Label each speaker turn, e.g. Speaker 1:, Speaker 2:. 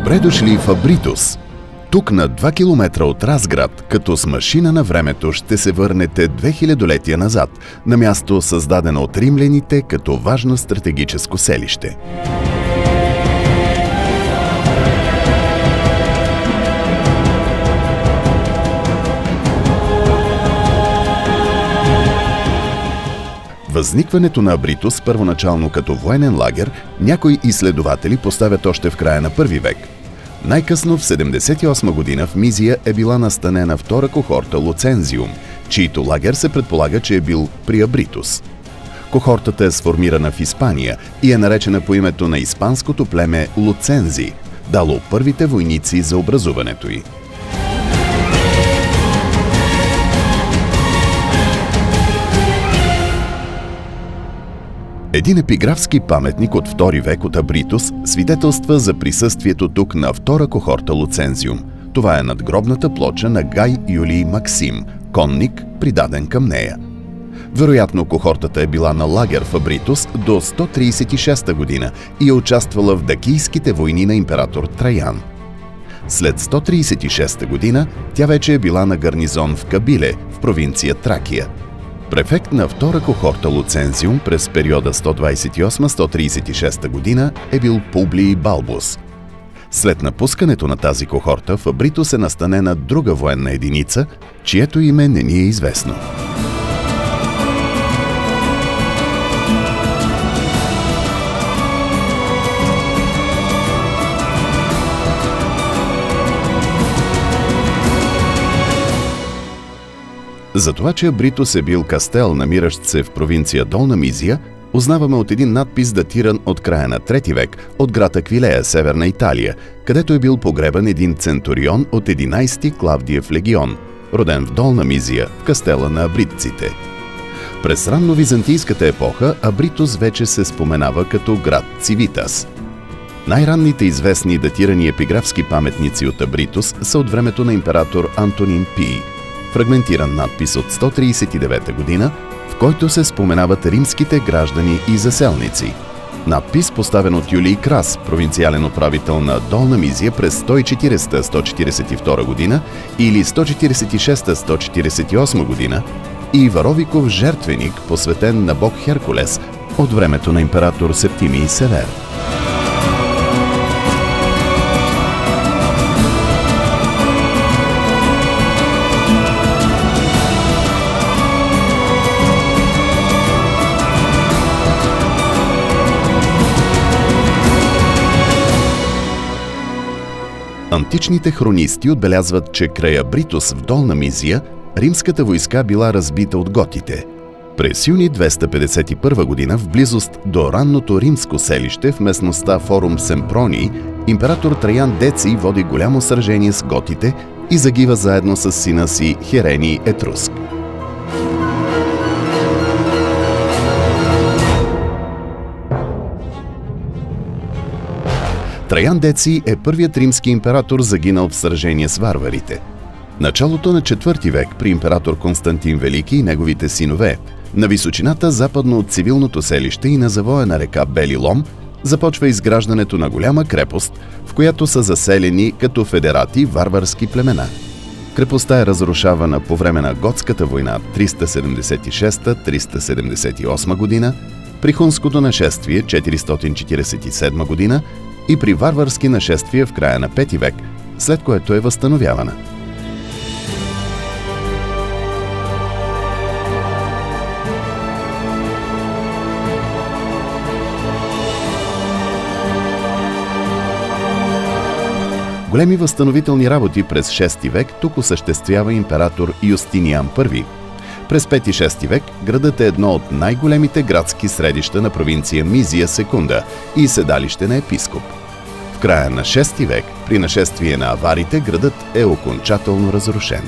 Speaker 1: Добре дошли в Абритус! Тук на 2 км от Разград, като с машина на времето ще се върнете 2000-летия назад, на място създадено от римляните като важно стратегическо селище. Възникването на Абритус, първоначално като военен лагер, някои изследователи поставят още в края на първи век. Най-късно в 78 година в Мизия е била настанена втора кохорта Луцензиум, чийто лагер се предполага, че е бил при Абритус. Кохортата е сформирана в Испания и е наречена по името на испанското племе Луцензи, дало първите войници за образуването й. Един епиграфски паметник от II век от Абритус свидетелства за присъствието тук на втора кохорта Луцензиум. Това е надгробната плоча на Гай Юлий Максим, конник, придаден към нея. Вероятно кохортата е била на лагер в Абритус до 136 година и е участвала в дакийските войни на император Траян. След 136 година тя вече е била на гарнизон в Кабиле, в провинция Тракия. Префект на втора кохорта Луцензиум през периода 128-136 година е бил Публий Балбус. След напускането на тази кохорта в Абритус е настанена друга военна единица, чието име не ни е известно. За това, че Абритус е бил кастел, намиращ се в провинция Долна Мизия, узнаваме от един надпис, датиран от края на III век от град Аквилея, северна Италия, където е бил погребан един центурион от 11-ти Клавдиев легион, роден в Долна Мизия, в кастела на абритците. През ранновизантийската епоха Абритус вече се споменава като град Цивитас. Най-ранните известни и датирани епиграфски паметници от Абритус са от времето на император Антонин Пий, фрагментиран надпис от 139 година, в който се споменават римските граждани и заселници. Надпис, поставен от Юлий Крас, провинциален управител на Долна Мизия през 140-142 година или 146-148 година, и Варовиков жертвеник, посветен на бог Херкулес от времето на император Септимий Север. Античните хронисти отбелязват, че край Абритус в Долна Мизия римската войска била разбита от готите. През юни 251 година, в близост до ранното римско селище в местността Форум Семпроний, император Траян Деций води голямо сражение с готите и загива заедно с сина си Херений Етруск. Траян Деций е първият римски император, загинал в сражение с варварите. Началото на IV век при император Константин Велики и неговите синове, на височината западно от цивилното селище и на завоя на река Бели Лом, започва изграждането на голяма крепост, в която са заселени като федерати варварски племена. Крепостта е разрушавана по време на Готската война 376-378 година, при хунското нашествие 447 година и при варварски нашествия в края на V век, след което е възстановявана. Големи възстановителни работи през VI век тук осъществява император Юстиниан I. През V и VI век градът е едно от най-големите градски средища на провинция Мизия Секунда и седалище на епископ. В края на VI век, при нашествие на аварите, градът е окончателно разрушен.